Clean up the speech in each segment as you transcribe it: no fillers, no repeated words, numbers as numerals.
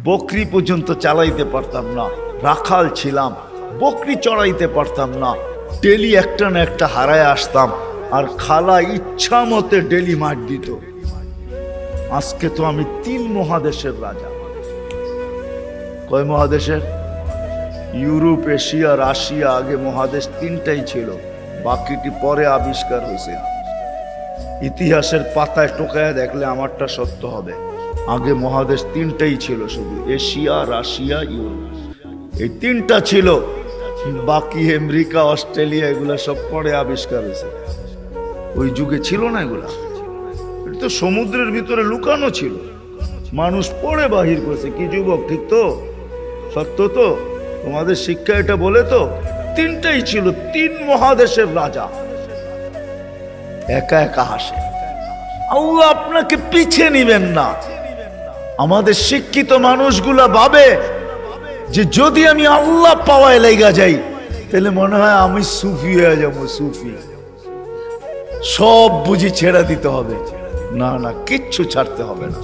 বকরি পর্যন্ত চালাইতে পারতাম না, রাখাল ছিলাম, বকরি চড়াইতে পারতাম না, ডেলি একটা না একটা হারায় আসতাম, আর খালা ইচ্ছা মতে ডেলি মার দিত। আজকে তো আমি 3 মহাদেশের রাজা। কয় মহাদেশের? Europe, Asia, Russia. আগে মহাদেশ 3টাই ছিল, বাকিটি পরে আবিষ্কার হয়েছে। ইতিহাসের পাতায় টোকায় দেখলে আমারটা সত্য হবে। আগে মহাদেশ 3টাই ছিল, শুধু এশিয়া, রাশিয়া, ইউরোপ, এই 3টা ছিল। বাকি আমেরিকা, অস্ট্রেলিয়া এগুলা সব পরে আবিষ্কার হয়েছে। ওই যুগে ছিল না এগুলা। এটা তো সমুদ্রের ভিতরে লুকানো ছিল, মানুষ পড়ে বাহির করেছে। কি যুবক, ঠিক তো? সত্য তো? তোমাদের শিক্ষা এটা বলে তো? 3টাই ছিল, 3 মহাদেশের রাজা। একা একা হাসে। আল্লাহ আপনাকে পিছিয়ে নিবেন না। আমাদের শিক্ষিত মানুষগুলা ভাবে যে যদি আমি আল্লাহ পাওয়ায় লেগা যাই তাহলে মনে হয় আমি সুফি হয়ে যাবো। সুফি সব বুঝি ছেড়ে দিতে হবে। না না, কিচ্ছু ছাড়তে হবে না,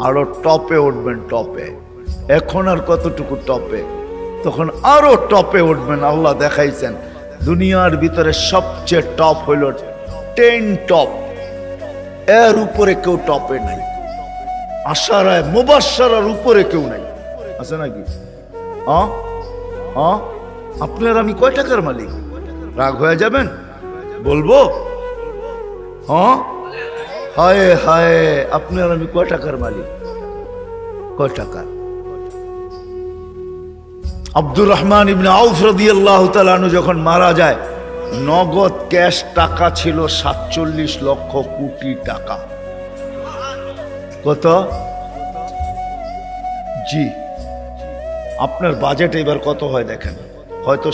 আরো টপে উঠবেন। টপে এখন আর কতটুকু টপে, তখন আরো টপে উঠবেন। আল্লাহ দেখাইছেন দুনিয়ার ভিতরে সবচেয়ে টপ হইল 10 টপ, এর উপরে কেউ টপে নাই। আশারায় মুবাশশারার উপরে কেউ নাই, আছে নাকি? আপনার আমি কয় টাকার মালিক? রাগ হয়ে যাবেন? বলবো? হায় হায়, আপনার আমি কয় টাকার মালিক? কয় টাকার? আব্দুর রহমান ইবনে আউফ রাদিয়াল্লাহু তাআলা আনহু যখন মারা যায়, নগদ ক্যাশ টাকা ছিল 47 লক্ষ কোটি টাকা। কত? জি, আপনার বাজেট এবার কত হয় দেখেন। হয়তো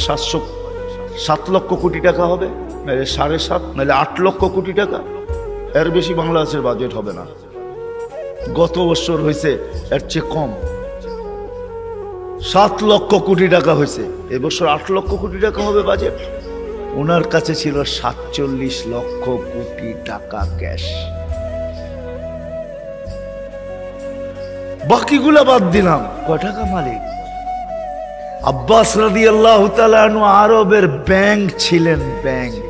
7 লক্ষ কোটি টাকা হবে, নাহলে 7.5, নাহলে 8 লক্ষ কোটি টাকা। এর বেশি বাংলাদেশের বাজেট হবে না। গত বছর হয়েছে এর চেয়ে কম, 7 লক্ষ কোটি টাকা হয়েছে। এবছর 8 লক্ষ কোটি টাকা হবে বাজেট। ওনার কাছে ছিল 47 লক্ষ কোটি টাকা ক্যাশ। বাকিগুলা বাদ দিলাম, কয় টাকা মালিক? আব্বাস রাদিয়াল্লাহু তাআলা আনহু আরবের ব্যাংক ছিলেন, ব্যাংক,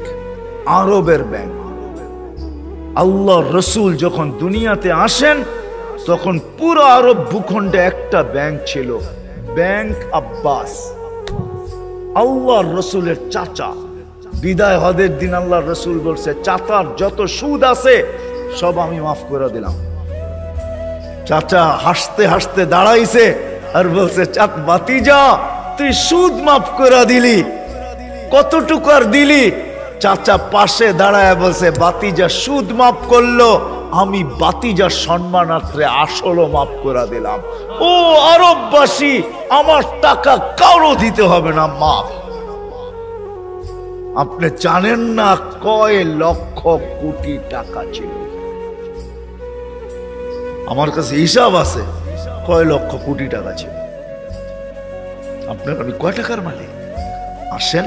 আরবের ব্যাংক। আল্লাহর রাসূল যখন দুনিয়াতে আসেন তখন পুরো আরব ভূখণ্ডে একটা ব্যাংক ছিল, ব্যাংক আব্বাস। আল্লাহর রাসূলের চাচা। বিদায় হজের দিন আল্লাহর রাসূল বলছে, চাচার যত সুদ আছে সব আমি মাফ করে দিলাম। চাচা হাসতে হাসতে দাঁড়াইছে আর বলছে, চাক বাতিজা, তুই সুদ মাফ করে দিলি, কতটুকু আর দিলি? চাচা পাশে দাঁড়ায় বলছে, বাতিজা সুদ মাফ করলো, আমি বাতিজার সম্মানার্থে আসলও মাফ করে দিলাম। ও আরববাসী, আমার টাকা কারো দিতে হবে না, মাফ। আপনি জানেন না কয় লক্ষ কোটি টাকা ছিল। আমার কাছে হিসাব আছে কয় লক্ষ কোটি টাকা ছিল। আপনার আমি কয় টাকার মালিক? আসেন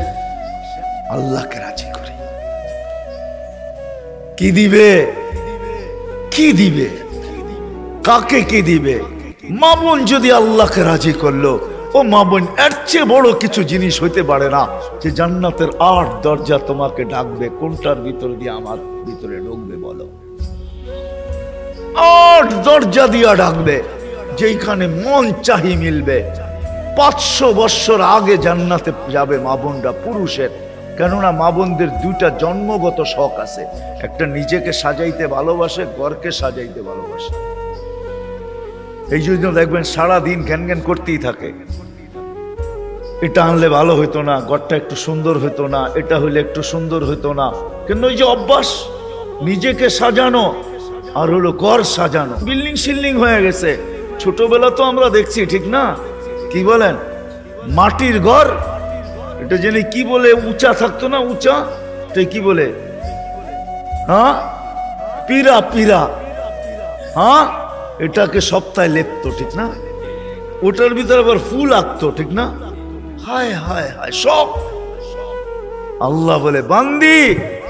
আল্লাহকে রাজি করি। কি দিবে? কি দিবে? কাকে কি দিবে? মা বোন যদি আল্লাহকে রাজি করলো, ও মা বোন, এর চেয়ে বড় কিছু জিনিস হইতে পারে না যে জান্নাতের 8 দরজা তোমাকে ডাকবে। কোনটার ভিতর দিয়ে আমার ভিতরে ঢুকবে বলো? 8 দরজা দিয়া ডাকবে, যেখানে মন চাহি মিলবে। 500 বছর আগে জান্নাতে যাবে মা বোনরা, পুরুষের। কেননা মা বোনদের 2টা জন্মগত শখ আছে, একটা নিজেকে সাজাইতে ভালোবাসে, ঘরকে সাজাইতে ভালোবাসে। এই জন্য দেখবেন সারাদিন জ্ঞান জ্ঞান করতেই থাকে, এটা আনলে ভালো হইতো না, ঘরটা একটু সুন্দর হইতো না, এটা হইলে একটু সুন্দর হইতো না। কিন্তু ওই যে অভ্যাস নিজেকে সাজানো আর হলো ঘর সাজানো, বিল্ডিং শিল্ডিং হয়ে গেছে। ছোটবেলা তো আমরা দেখছি, ঠিক না? কি বলেন? মাটির ঘর, এটা জেনে কি বলে, উঁচা থাকতো না, উঁচা, এটা কি বলে? হ্যাঁ, পিরা, পিরা। হ্যাঁ, এটাকে সপ্তাহে লেপতো, ঠিক না? ওটার ভিতরে আবার ফুল আঁকতো, ঠিক না? হায় হায় হায়, সব। আল্লাহ বলে, বান্দি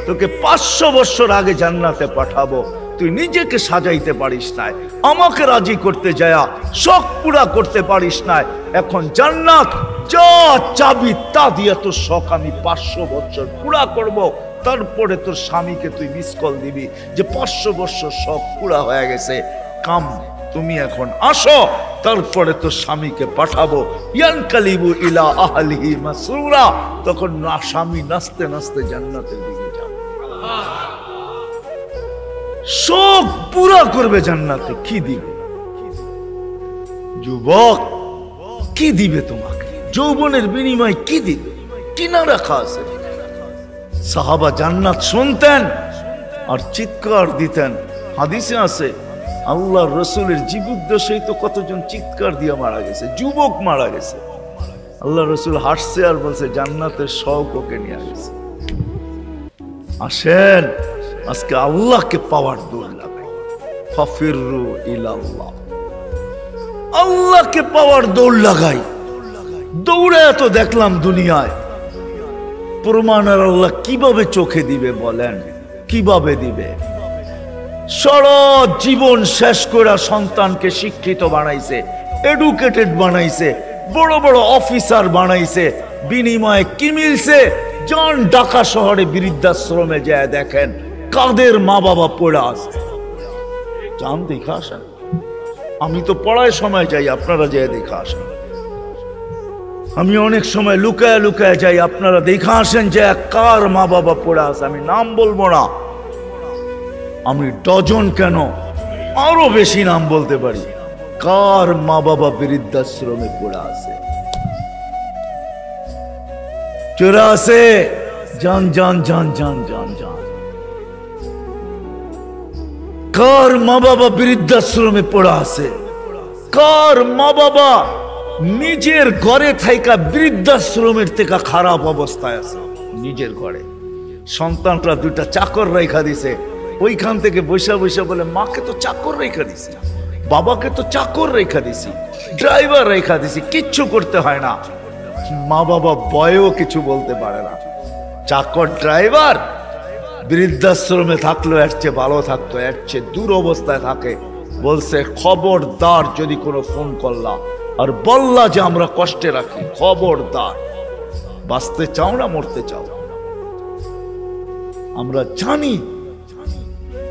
তোকে 500 বছর আগে জান্নাতে পাঠাবো, তুই নিজেকে সাজাইতে পারিস নাই, আমাকে রাজি করতে যায়া শখ পুরা করতে পারিস নাই। এখন জান্নাত যা চাবি তা দিয়ে তোর শখ আমি 500 বছর পুরা করব। তারপরে তোর স্বামীকে তুই মিস কল দিবি যে 500 বছর শখ পুরা হয়ে গেছে, কাম তুমি এখন আসো, তারপরে তোর স্বামীকে পাঠাবো। ইয়ানকালিবু ইলা আহলিহি মাসরুরা, তখন না স্বামী নাচতে নাচতে জান্নাতের দিকে যাবে, শখ পুরা করবে জান্নাতে। কি দিবে যুবক, কি দিবে তোমাকে? যৌবনের বিনিময় কি দিবে? কিনা রাখা আছে? সাহাবা জান্নাত শুনতেন আর চিৎকার দিতেন। হাদিসে আছে আল্লাহর রসুলের জীবদ্দশায় তো কতজন চিৎকার দিয়ে মারা গেছে, যুবক মারা গেছে। আল্লাহ রসুল হাসছে আর বলছে জান্নাতের শখ ওকে নিয়ে গেছে। আসেন আজকে আল্লাহকে পাওয়ার দৌড় লাগাই, ফাফিরু ইলাল্লাহ, আল্লাহকে পাওয়ার দৌড় লাগাই। দৌড়ে এত দেখলাম দুনিয়ায়, প্রমাণ আর আল্লাহ কিভাবে চোখে দিবে বলেন? কিভাবে দিবে? সারা জীবন শেষ করে সন্তানকে শিক্ষিত বানাইছে, এডুকেটেড বানাইছে, বড় বড় অফিসার বানাইছে, বিনিময়ে কি মিলছে? যান ঢাকা শহরে বৃদ্ধাশ্রমে যায় দেখেন কাদের মা বাবা পড়ে আছে, যান দেখা আসেন। আমি তো পড়ায় সময় যাই, আপনারা যায় দেখা আসেন। আমি অনেক সময় লুকায় লুকায় যাই, আপনারা দেখা আসেন যে কার মা বাবা পড়ে আছে। আমি নাম বলবো না, আমি ডজন কেন আরো বেশি নাম বলতে পারি, কার মা বাবা বৃদ্ধাশ্রমে পড়ে আছে, চোরা আছে। জান জান জান জান জান জান, কার মা বাবা বৃদ্ধাশ্রমে পড়ে আছে, কার মা বাবা নিজের ঘরে থাইকা বৃদ্ধাশ্রমের থেকে খারাপ অবস্থায় আছে। নিজের ঘরে সন্তানরা দুইটা চাকর রেখা দিছে, ওইখান থেকে বৈশা বৈশা বলে মাকে তো চাকর রেখা দিছি, বাবাকে তো চাকর রেখা দিছি, ড্রাইভার রেখা দিছি, কিচ্ছু করতে হয় না। মা বাবা বয়েও কিছু বলতে পারে না। চাকর ড্রাইভার বৃদ্ধাশ্রমে থাকলো এর চেয়ে ভালো থাকতো, এর চেয়ে দূর অবস্থায় থাকে। বলছে খবরদার যদি কোনো ফোন করলা আর বললা যে আমরা কষ্টে রাখি, খবরদার। বাঁচতে চাও না মরতে চাও? আমরা জানি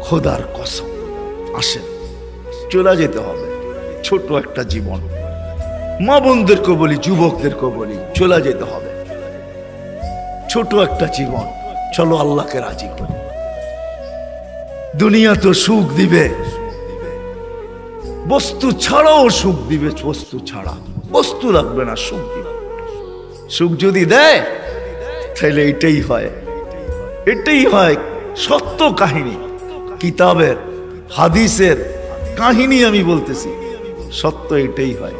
খোদার কসম। আসেন চলে যেতে হবে, ছোট একটা জীবন। মা বোনদেরকে বলি, যুবকদেরকে বলি, চলে যেতে হবে, ছোট একটা জীবন। চলো আল্লাহকে রাজি করি। দুনিয়া তো সুখ দিবে, বস্তু ছাড়াও সুখ দিবে। বস্তু ছাড়া বস্তু লাগবে না, সুখ দিবে। সুখ যদি দেয় তাহলে এটাই হয়, এটাই হয় সত্য কাহিনী। কিতাবের হাদিসের কাহিনী আমি বলতেছি, সত্য এটাই হয়।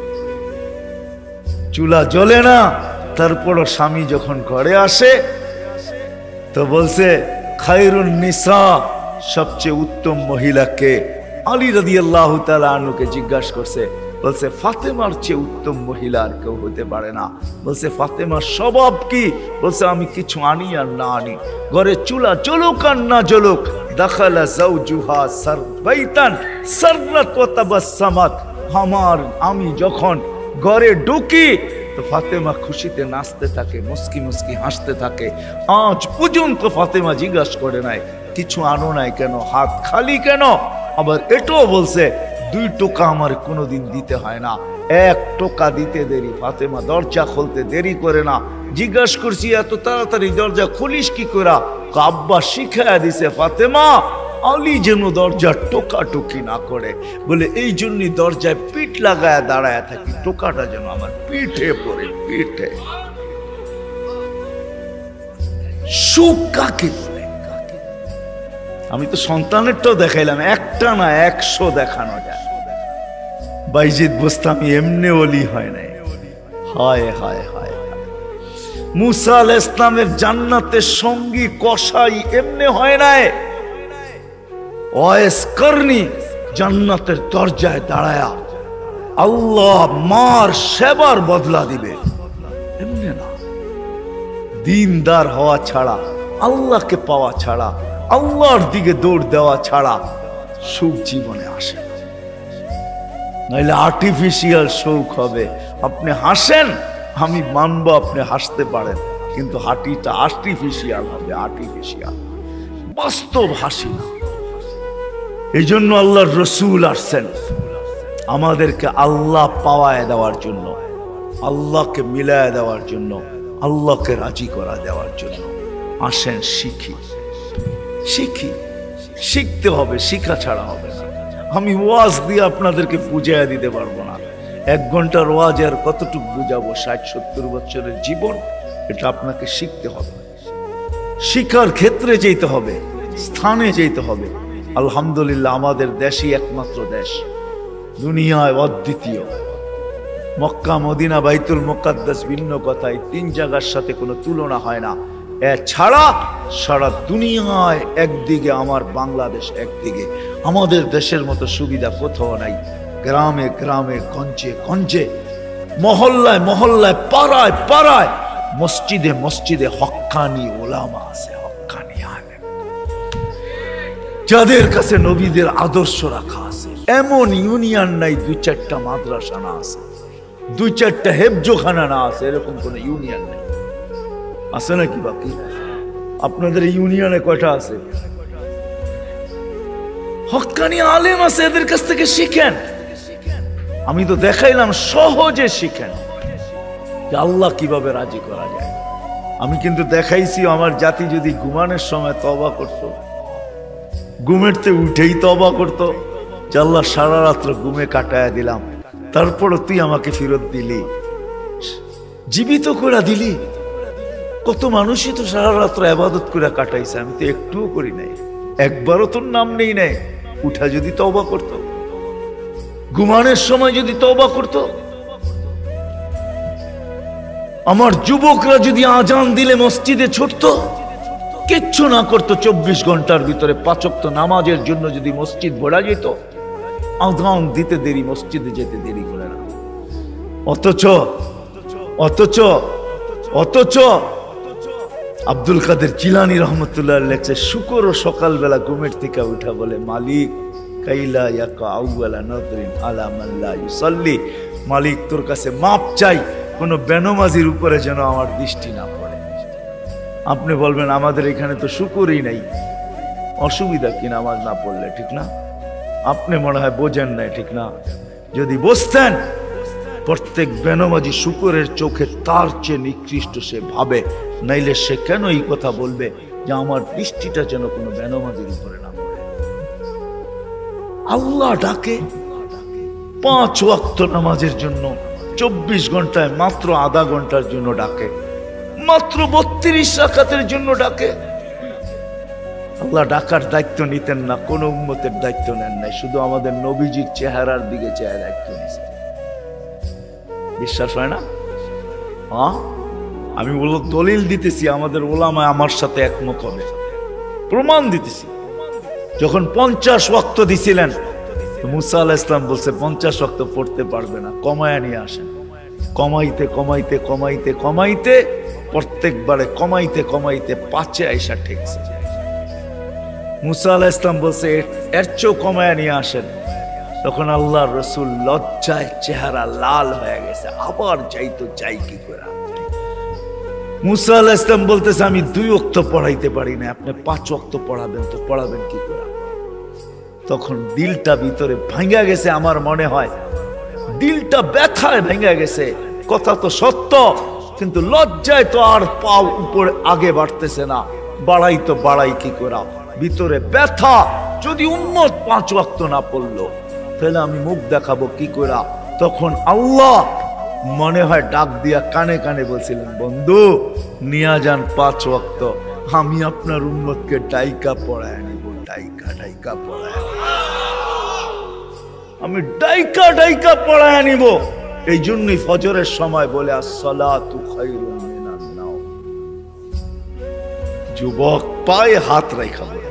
চুলা জ্বলে না, তারপরও স্বামী যখন ঘরে আসে তো বলছে খায়রুন নিসা, সবচেয়ে উত্তম মহিলাকে? আলী রাদিয়াল্লাহু তাআলা আনহুকে জিজ্ঞাসা করছে, বলছে ফাতেমার চেয়ে উত্তম মহিলা আর কেউ হতে পারে না। বলছে ফাতেমার স্বভাব কি? বলছে আমি কিছু আনি আর না আনি, ঘরে চুলা জ্বলুক আর না জ্বলুক, দাখালা যাওজুহা সারবাইতান সাররাত ওয়া তাবাসসামাত। আমি যখন ঘরে ঢুকি তো ফাতেমা খুশিতে নাচতে থাকে, মুস্কি মুস্কি হাসতে থাকে। আজ পর্যন্ত ফাতেমা জিজ্ঞাসা করে নাই কিছু আনো নাই কেন, হাত খালি কেন। আবার এটাও বলছে 2 টোকা আমার কোনোদিন দিতে হয় না, 1 টোকা দিতে দেরি। ফাতেমা দরজা খুলতে দেরি করে না। জিজ্ঞাসা করছি এত তাড়াতাড়ি দরজা খুলিস কি করে? আব্বা শিখাইয়া দিছে ফাতেমা আলী যেন দরজা টোকাটুকি না করে, বলে এই জন্যই দরজায় পিঠ লাগায় দাঁড়ায় থাকি, টোকাটা যেন আমার পিঠে পড়ে। পিঠে সুখ কাকে বলে? আমি তো সন্তানেরটাও দেখাইলাম, একটা না 100 দেখানো যায়। বাইজিদ বোস্তামি এমনি ওলি হয় নাই। হায় হায় হায়, মুসা আলাইহিস সালামের জান্নাতের সঙ্গী কসাই এমনি হয় নাই। ওয়াইস করনি জান্নাতের দরজায় দাঁড়ায়া আল্লাহ মার সেবার বদলা দিবে, এমনি না। দিনদার হওয়া ছাড়া, আল্লাহকে পাওয়া ছাড়া, আল্লাহর দিকে দৌড় দেওয়া ছাড়া সুখ জীবনে আসে না। নাইলে আর্টিফিশিয়াল সুখ হবে। আপনি হাসেন, আমি মানবো আপনি হাসতে পারেন, কিন্তু হাঁটিটা আর্টিফিশিয়াল হবে, আর্টিফিশিয়াল, বাস্তব হাসি না। এই জন্য আল্লাহর রসুল আসছেন আমাদেরকে আল্লাহ পাওয়ায় দেওয়ার জন্য, আল্লাহকে মিলায় দেওয়ার জন্য, আল্লাহকে রাজি করা দেওয়ার জন্য। আসেন শিখি, শিখি, শিখতে হবে, শিখা ছাড়া হবে না। আমি ওয়াজ দিয়ে আপনাদেরকে বুঝাইয়া দিতে পারবো না। 1 ঘন্টার ওয়াজ আর কতটুকু বুঝাবো? 60-70 বছরের জীবন, এটা আপনাকে শিখতে হবে, শিখার ক্ষেত্রে যেতে হবে, স্থানে যেতে হবে। আলহামদুলিল্লাহ আমাদের দেশই একমাত্র দেশ, দুনিয়ায় অদ্বিতীয়। মক্কা, মদিনা, বাইতুল মুকাদ্দাস ভিন্ন কথায় 3 জায়গার সাথে কোনো তুলনা হয় না। এছাড়া সারা দুনিয়ায় একদিকে আমার বাংলাদেশ, একদিকে আমাদের দেশের মতো সুবিধা কোথাও নাই। গ্রামে গ্রামে, গঞ্জে গঞ্জে, মহল্লায় মহল্লায়, পাড়ায় পাড়ায়, মসজিদে মসজিদে হক্কানি ওলামা আছে, হক্কানি আলেম, যাদের কাছে নবীদের আদর্শ রাখা আছে। এমন ইউনিয়ন নাই 2-4টা মাদ্রাসা না আছে, 2-4টা হেফজোখানা না আছে, এরকম কোন ইউনিয়ন নেই। আছে নাকি? বাকি আপনাদের ইউনিয়নে কয়টা আছে? হক্কানি আলেম আছে, এদের কাছ থেকে শিখেন। আমি তো দেখাইলাম, সহজে শিখেন যে আল্লাহ কিভাবে রাজি করা যায়। আমি কিন্তু দেখাইছি আমার জাতি যদি ঘুমানোর সময় তওবা করত, ঘুমেরতে উঠেই তওবা করত, যে আল্লাহ সারা রাত্র ঘুমে কাটায়া দিলাম, তারপরও তুই আমাকে ফেরত দিলি, জীবিত করে দিলি। কত মানুষই তো সারা রাত্র ইবাদত করে কাটাইছে, আমি তো একটুও করি নাই, একবারও তোর নাম নেই নাই। উঠা যদি তওবা করত, ঘুমানোর সময় যদি তওবা করত, আমার যুবকরা যদি আজান দিলে মসজিদে ছুটতো, কিচ্ছু না করতো, 24 ঘন্টার ভিতরে 5 ওয়াক্ত নামাজের জন্য যদি মসজিদ ভরা যেত, আজান দিতে দেরি, মসজিদে যেতে দেরি করে না। অথচ অথচ অথচ আব্দুল কাদের জিলানী রহমতুল্লাহ লেখছে, শুকর সকালবেলা ঘুমের থেকে উঠা বলে, মালিক কাইলা ইয়াকা আউয়ালা নাদরিন আলা মান লা ইউসাল্লি, মালিক তোর কাছে মাপ চাই, কোন বেনমাজির উপরে যেন আমার দৃষ্টি না পড়ে। আপনি বলবেন আমাদের এখানে তো শুকরই নাই, অসুবিধা কি নামাজ না পড়লে? ঠিক না? আপনি মনে হয় বোঝেন নাই, ঠিক না? যদি বুঝতেন, প্রত্যেক বেনমাজি শুকরের চোখে তার চেয়ে নিকৃষ্ট সে ভাবে, নাইলে সে কেন এই কথা বলবে যে আমার দৃষ্টিটা যেন কোনো বেনমাজির উপরে না পড়ে। আল্লাহ ডাকে 5 ওয়াক্ত নামাজের জন্য, 24 ঘন্টায় মাত্র আধা ঘন্টার জন্য ডাকে, মাত্র 32 রাকাতের জন্য ডাকে। আল্লাহ ডাকার দায়িত্ব নিতেন না, কোন উম্মতের দায়িত্ব নেন নাই, শুধু আমাদের নবীজির চেহারার দিকে চেয়ে দায়িত্ব নিয়েছেন। বিশ্বাস হয় না? হ্যাঁ, আমি দলিল দিতেছি, আমাদের ওলামায়ে আমার সাথে একমত হবে, প্রমাণ দিতেছি। যখন 50 ওয়াক্ত দিছিলেন, মুসা আলাইহিস সালাম বলছে 50 ওয়াক্ত পড়তে পারবে না, কমায়া নিয়ে আসেন। কমাইতে কমাইতে কমাইতে কমাইতে প্রত্যেকবারে কমাইতে কমাইতে 5-এ আইসা ঠেকছে। মুসা আলাইহিস সালাম বলছে এর চেয়েও কমায়া নিয়ে আসেন। তখন আল্লাহর রাসূল লজ্জায় চেহারা লাল হয়ে গেছে, আবার যাইতো যাই কি করে। মুসা আলাইহিস সালাম বলতেছে আমি 2 ওয়াক্ত পড়াইতে পারি না, আপনি 5 ওয়াক্ত পড়াবেন, তো পড়াবেন কি করে? তখন দিলটা ভিতরে ভাঙা গেছে, আমার মনে হয় দিলটা ব্যথায় ভেঙে গেছে। কথা তো সত্য, কিন্তু লজ্জায় তো আর পাও উপরে আগে বাড়তেছে না, বাড়াই তো বাড়াই কি করে, ভিতরে ব্যথা। যদি উম্মত 5 ওয়াক্ত না পড়লো, তাহলে আমি মুখ দেখাবো কি করে? তখন আল্লাহ মনে হয় ডাক দিয়া কানে কানে বলছিলেন, বন্ধু নিয়া যান 5 ওয়াক্ত, আমি আপনার উম্মতকে ডাইকা পড়ায় নিব, ডাইকা ডাইকা পড়ায়, আমি ডাইকা ডাইকা পড়ায় নিব। এই জন্যই ফজরের সময় বলে আসসালাতু খায়রুম মিনান নাওম। যুবক পায়ে হাত রাখা বলে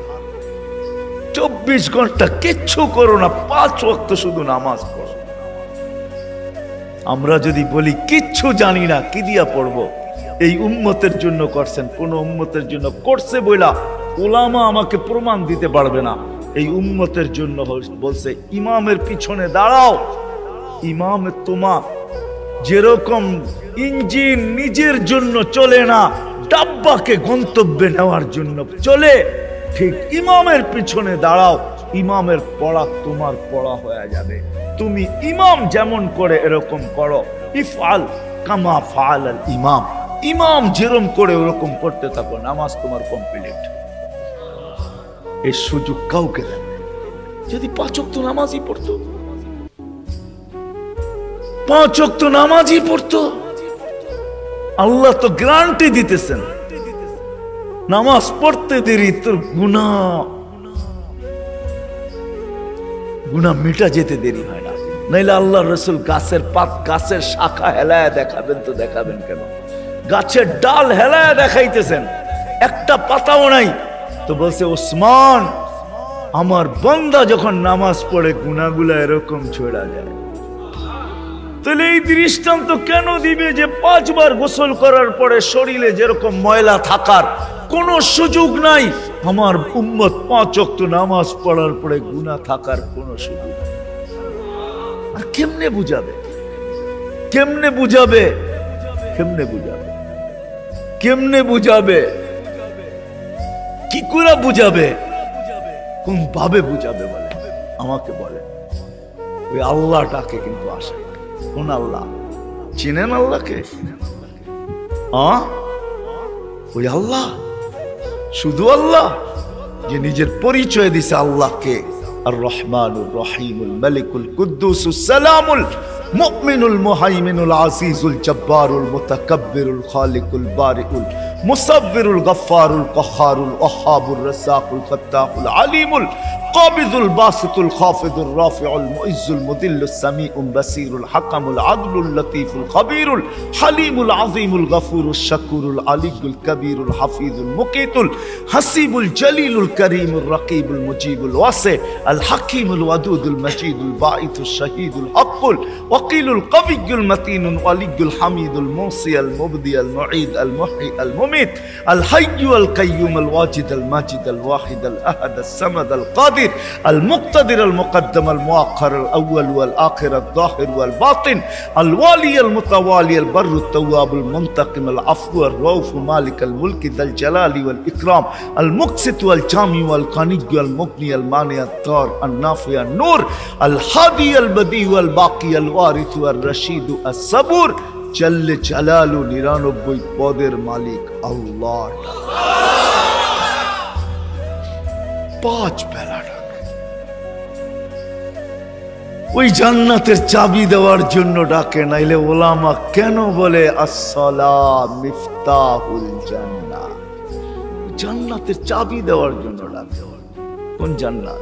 24 ঘন্টা কিচ্ছু করো না, 5 ওয়াক্ত শুধু নামাজ পড়ো। আমরা যদি বলি কিচ্ছু জানি না, কি দিয়া পড়বো? এই উম্মতের জন্য করছেন, কোন উম্মতের জন্য করছে বইলা উলামা আমাকে প্রমাণ দিতে পারবে না। এই উম্মতের জন্য বলছে ইমামের পিছনে দাঁড়াও। ইমাম তোমা যেরকম ইঞ্জিন নিজের জন্য চলে না, ডাব্বাকে গন্তব্যে নেওয়ার জন্য চলে, ঠিক ইমামের পিছনে দাঁড়াও। ইমামের পড়া তোমার পড়া হয়ে যাবে। তুমি ইমাম যেমন করে এরকম করো। ইফআল কামা ফাআল আল ইমাম, ইমাম যেরকম করে ওরকম করতে থাকো, নামাজ তোমার কমপ্লিট। এই সুযোগ কাউকে দেন। যদি 5 ওয়াক্ত নামাজই পড়তো, 5 ওয়াক্ত নামাজই পড়তো, আল্লাহ তো গ্যারান্টি দিতেছেন নামাজ পড়তে দেরি তোর গুনাহ মিটা যেতে দেরি হয় না। নাইলে আল্লাহ রসুল গাছের পাত, গাছের শাখা হেলায় দেখাবেন তো দেখাবেন কেন? গাছের ডাল হেলায় দেখাইতেছেন, একটা পাতাও নাই। তো বলছে ওসমান, আমার বান্দা যখন নামাজ পড়ে গুনাহগুলা এরকম ছড়া যায়। তাহলে এই দৃষ্টান্ত কেন দিবে যে 5 বার গোসল করার পরে শরীরে যেরকম ময়লা থাকার কোনো সুযোগ নাই, আমার উম্মত 5 ওয়াক্ত নামাজ পড়ার পরে গুনাহ থাকার কোনো সুযোগ নাই। আর কেমনে বুঝাবে? কেমনে বুঝাবে? কেমনে বুঝাবে? কেমনে বুঝাবে? কি করে বুঝাবে? কোন ভাবে বুঝাবে বলে? আমাকে বলে। ওই আল্লাহটাকে কিন্তু আসে। কোন আল্লাহ? চিনেন আল্লাহকে? ওই আল্লাহ, শুধু আল্লাহ যে নিজের পরিচয় দিছে আল্লাহকে আর রহমানুর রহিমুল মালিকুল কুদ্দুসুস সালামুল মুমিনুল মুহাইমিনুল আজিজুল জব্বারুল মুতাকাব্বিরুল খালিকুল বারিউল মুসাব্বিরুল গফফারুল কহ্হারুল ওয়াহ্হাবুর রাসাকুল ফাত্তাহুল আলিমুল কাবিদুল বাসিতুল খাফিদুর রাফিউল মুইজ্জুল মুদিল্লুস সামিউল বাসিরুল হাকামুল আদলুল লতীফুল খবীরুল হালিমুল আযীমুল গফুরুশ শাকুরুল আলিয়ুল কবীরুল হাফিজুল মুকিতুল হাসিবুল জলিলুল করিমুর রকিবুল মুজিবুল ওয়াসি আল হাকিমুল ওয়াদুদুল মজিদুল বাঈতুশ শাহীদুল হকুল ওয়াকিলুল কবিয়ুল মতিনুল ওয়ালিয়ুল হামিদুল মুসি আল মুবদি আল মুঈদ আল মুহয়ি আল মুমিত আল হাইয়্যু আল কাইয়্যুম আল ওয়াজিদ আল মাজিদ আল ওয়াহিদ আল আহাদ আস সামাদ আল কাদির المقتدر المقدم المؤخر الأول والآخر الظاهر والباطن الوالي المتوالي البر التواب المنتقم العفو الرؤوف مالك الملك ذا الجلال والإكرام المقسط والجامع والقني والمغني المانع الضار النافع النور الهادي البديع والباقي الوارث والرشيد الصبور جل جلاله 99 পদের মালিক আল্লাহ। 5 বেলা ওই জান্নাতের চাবি দেওয়ার জন্য ডাকে। নাইলে ওলামা কেন বলে আসসালাম মিফতাহুল জান্নাহ? জান্নাতের চাবি দেওয়ার জন্য ডাকে। কোন জান্নাত?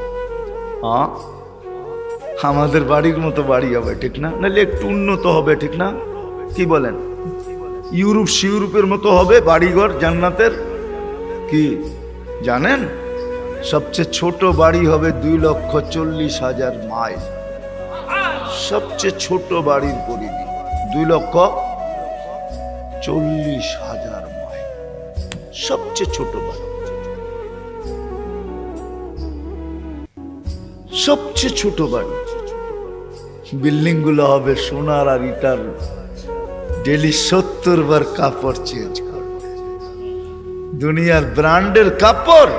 আমাদের বাড়ির মতো বাড়ি হবে, ঠিক না? নাইলে একটু উন্নত হবে, ঠিক না? কি বলেন? ইউরোপের মতো হবে বাড়িঘর জান্নাতের। কি জানেন? সবচেয়ে ছোট বাড়ি হবে 2,40,000 মাইল। সবচেয়ে ছোট বাড়ির পরিধি 2,40,000 মাইল। সবচেয়ে ছোট বাড়ি, সবচেয়ে ছোট বাড়ি। বিল্ডিং গুলো হবে সোনার আর ইটার। ডেলি 70 বার কাপড় চেঞ্জ করবে। দুনিয়ার ব্র্যান্ডের কাপড়।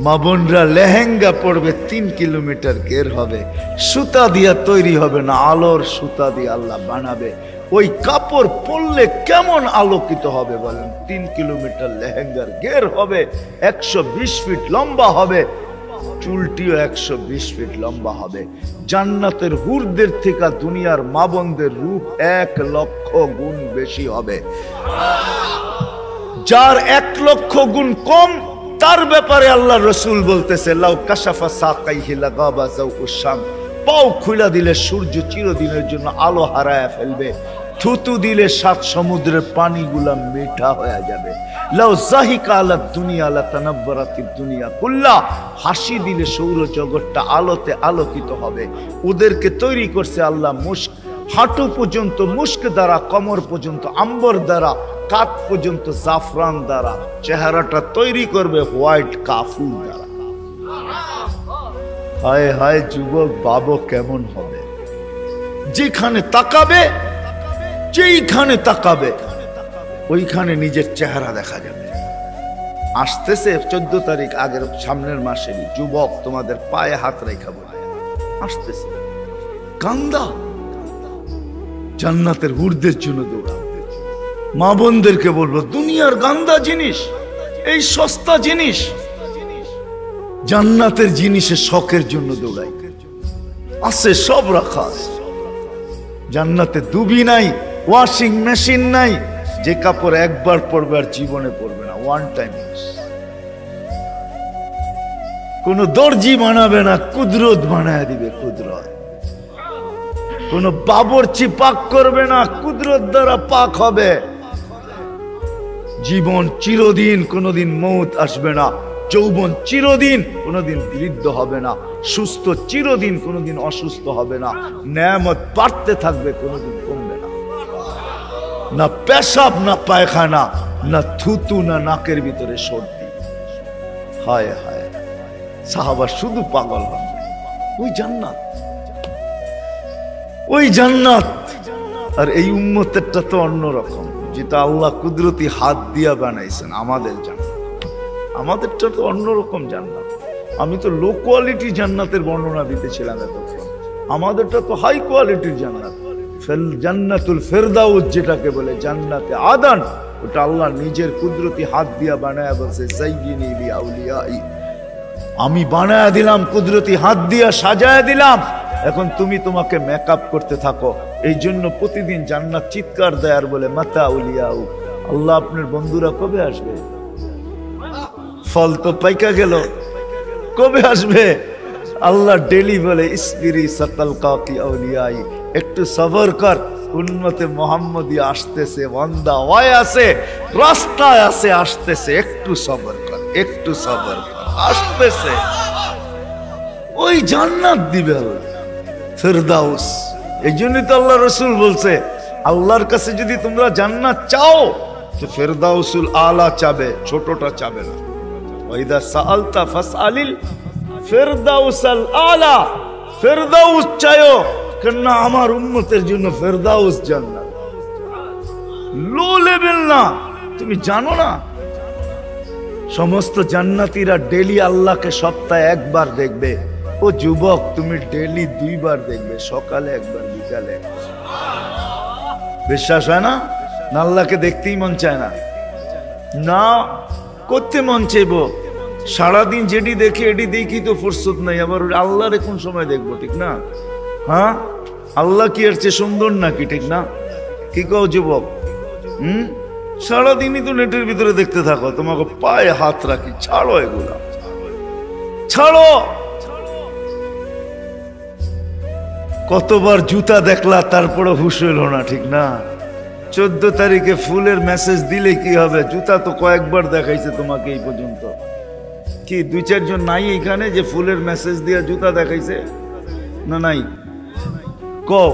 মা বোনরা লেহেঙ্গা পড়বে 3 কিলোমিটার ঘের হবে, সুতা দিয়া তৈরি হবে না, আলোর সুতা দিয়ে আল্লাহ বানাবে। ওই কাপড় পরলে কেমন আলোকিত হবে বলেন? 3 কিলোমিটার লেহেঙ্গার ঘের হবে, 120 ফিট লম্বা হবে, চুলটিও 120 ফিট লম্বা হবে। জান্নাতের হুরদের থেকে দুনিয়ার মা বোনদের রূপ 1 লক্ষ গুণ বেশি হবে। যার 1 লক্ষ গুণ কম, তার ব্যাপারে আল্লাহ রসুল বলতেছে লাউ কাশাফা সাকাইহি লাগাবা যাউউশ শাম, পাও খুলে দিলে সূর্য চিরদিনের জন্য আলো হারায় ফেলবে। থুতু দিলে 7 সমুদ্রের পানিগুলা মিঠা হয়ে যাবে। লাউ জাহিকা আলা দুনিয়া লা তানাব্বারাতিদ দুনিয়া কুল্লা, হাসি দিলে সৌরজগৎটা আলোতে আলোকিত হবে। ওদেরকে তৈরি করছে আল্লাহ মুস্ক, হাঁটু পর্যন্ত মুস্ক দ্বারা, কোমর পর্যন্ত আম্বর দ্বারা, কাঁধ পর্যন্ত জাফরান দ্বারা। চেহারাটা তৈরি করবে হোয়াইট কাফুর দ্বারা। হায় হায় যুবক বাবু কেমন হবে? যেখানে তাকাবে, যেইখানে তাকাবে ওইখানে নিজের চেহারা দেখা যাবে। আসতেছে 14 তারিখ আগের সামনের মাসেরই, যুবক তোমাদের পায়ে হাত রেখা বলে আসতেছে। কান্দা জান্নাতের হুরদের জন্য দৌড়া। মা বোনদেরকে বলবো, দুনিয়ার গান্দা জিনিস, এই সস্তা জিনিস, জান্নাতের জিনিসের শখের জন্য দৌড়াই। আছে সব রাখা আছে জান্নাতে। দুবি নাই, ওয়াশিং মেশিন নাই, যে কাপড় একবার পরবে আর জীবনে পরবে না, ওয়ান টাইম ইউজ। কোন দর্জি বানাবে না, কুদরত বানায় দিবে। কুদরত কোন বাবরচি পাক করবে না, কুদরত দ্বারা পাক হবে। জীবন চিরদিন, কোনদিন মৌত আসবে না। যৌবন চিরদিন, কোনদিন বৃদ্ধ হবে না। সুস্থ চিরদিন, কোনদিন অসুস্থ হবে না। নেয়ামত বাড়তে থাকবে, কোনদিন কমবে না। না পেশাব, না পায়খানা, না থুতু, না নাকের ভিতরে সর্দি। হায় হায়, সাহাবা শুধু পাগল হন। ওই জান্নাত, ওই জান্নাত। আর এই উম্মতেরটা তো অন্যরকম, যেটা আল্লাহ কুদরতি হাত দিয়া বানাইছেন। আমাদের জান্নাত, আমাদেরটা তো অন্যরকম জান্নাত। আমি তো লো কোয়ালিটি জান্নাতের বর্ণনা দিতেছিলাম এতক্ষণ। আমাদেরটা তো হাই কোয়ালিটির জান্নাত। জান্নাতুল ফেরদাউস যেটাকে বলে, জান্নাতে আদান, ওটা আল্লাহ নিজের কুদরতি হাত দিয়া বানায়া বলছে, যায়্যিনি লিআউলিয়াই, আমি বানায়া দিলাম, কুদরতি হাত দিয়া সাজায়া দিলাম। এখন তুমি তোমাকে মেকআপ করতে থাকো। এই জন্য প্রতিদিন জান্নাত চিৎকার দেয় আর বলে, মাতা উলিয়াউ, আল্লাহ আপনার বন্ধুরা কবে আসবে? ফল তো পাইকা গেল, কবে আসবে? আল্লাহ ডেলি বলে, ইসবিরি সাকাল কাকি আউলিয়াই, একটু সবর কর, উম্মতে মুহাম্মদী আসতেছে, বান্দা ওয়ায় আছে, রাস্তায় আছে, আসতেছে, একটু সবর কর, একটু সবর কর, আসতেছে। ওই জান্নাত দিবে আল্লাহ, ফেরদাউস। এই জন্যই তো আল্লাহ রসুল বলছে, আল্লাহর কাছে যদি তোমরা জান্নাত চাও তো ফেরদাউসুল আলা চাবে, ছোটটা চাবে না। ওয়াইদা সাআলতা ফাসআলিল ফেরদাউসাল আলা, ফেরদাউস চাইও, কেন আমার উম্মতের জন্য ফেরদাউস জান্নাত। লো লেভেল না। তুমি জানো না সমস্ত জান্নাতীরা ডেলি আল্লাহকে সপ্তাহে একবার দেখবে। ও যুবক, তুমি ডেলি 2 বার দেখবে, সকালে একবার, বিকালে। বিশ্বাস হয় না? আল্লাহকে দেখতেই মন চায় না, না করতে মন চাইব। সারাদিন যেটি দেখি এটি দেখি তো ফুরসত নাই, আবার আল্লাহর কোন সময় দেখবো? ঠিক না? হ্যাঁ, আল্লাহ কি এর চেয়ে সুন্দর নাকি? ঠিক না? কি কও যুবক? সারাদিনই তো নেটের ভিতরে দেখতে থাকো, তোমাকে পায়ে হাত রাখি, ছাড়ো এগুলা, ছাড়ো। কতবার জুতা দেখলা, তারপরে হুশ হইল না, ঠিক না? 14 তারিখে ফুলের মেসেজ দিলে কি হবে? জুতা তো কয়েকবার দেখাইছে তোমাকে এই পর্যন্ত। কি 2-4 জন নাই এখানে যে ফুলের মেসেজ দিয়ে জুতা দেখাইছে? না নাই? কও,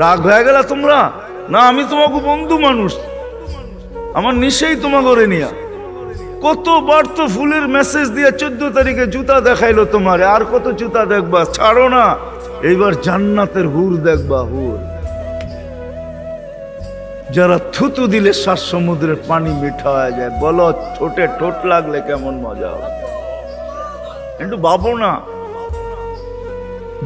রাগ হয়ে গেল তোমরা? না, আমি তোমাকে বন্ধু মানুষ, আমার নিশ্চয়ই তোমাকে করে নিয়া। কতবার তো ফুলের মেসেজ দিয়ে 14 তারিখে জুতা দেখাইলো তোমারে, আর কত জুতা দেখবা? ছাড়ো না। এইবার জান্নাতের হুর দেখবা, হুর যারা থুতু দিলে 7 সমুদ্রের পানি মিঠা হয়ে যায়। বলো, ঠোঁটে ঠোঁট লাগলে কেমন মজা হবে? একটু ভাবো না।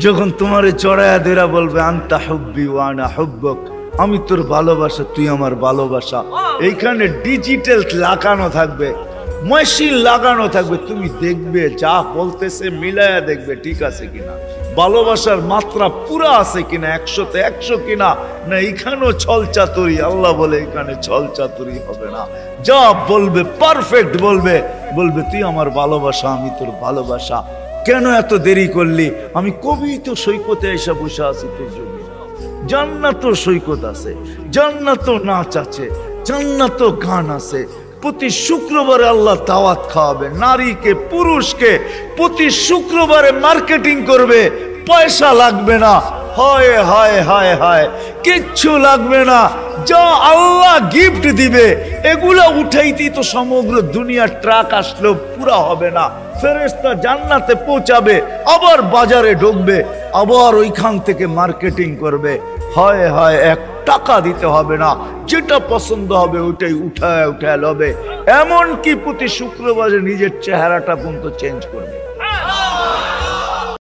যখন তোমারে চড়ায়া দেরা বলবে, আনতা হুব্বি ওয়া আনা হুব্বুক, আমি তোর ভালোবাসা, তুই আমার ভালোবাসা। এইখানে ডিজিটাল লাগানো থাকবে, মেশিন লাগানো থাকবে। তুমি দেখবে, যা বলতেছে মিলায়া দেখবে ঠিক আছে কিনা, ভালোবাসার মাত্রা পুরা আছে কিনা, 100-তে 100 কিনা, না এখানেও ছল চাতুরি। আল্লাহ বলে, এখানে ছল চাতুরি হবে না। যা বলবে পারফেক্ট বলবে, বলবে তুই আমার ভালোবাসা, আমি তোর ভালোবাসা। কেন এত দেরি করলি? আমি কবি তো সৈকতে এসে বসে আছি তোর জন্য। জান্নাত সৈকত আছে, জান্নাত নাচ আছে, জান্নাত গান আছে। প্রতি শুক্রবারে আল্লাহ দাওয়াত খাওয়াবে নারীকে, পুরুষকে। প্রতি শুক্রবারে মার্কেটিং করবে, পয়সা লাগবে না। হায় হায় হায় হায়, কিচ্ছু লাগবে না। যা আল্লাহ গিফট দিবে এগুলা উঠাইতেই তো সমগ্র দুনিয়ার ট্রাক আসলেও পুরা হবে না। ফেরেশতা জান্নাতে পৌঁছাবে, আবার বাজারে ঢুকবে, আবার ওইখান থেকে মার্কেটিং করবে। হায় হায়, 1 টাকা দিতে হবে না, যেটা পছন্দ হবে ওইটাই উঠায় উঠায় লবে। এমনকি প্রতি শুক্রবারে নিজের চেহারাটা পর্যন্ত চেঞ্জ করবে।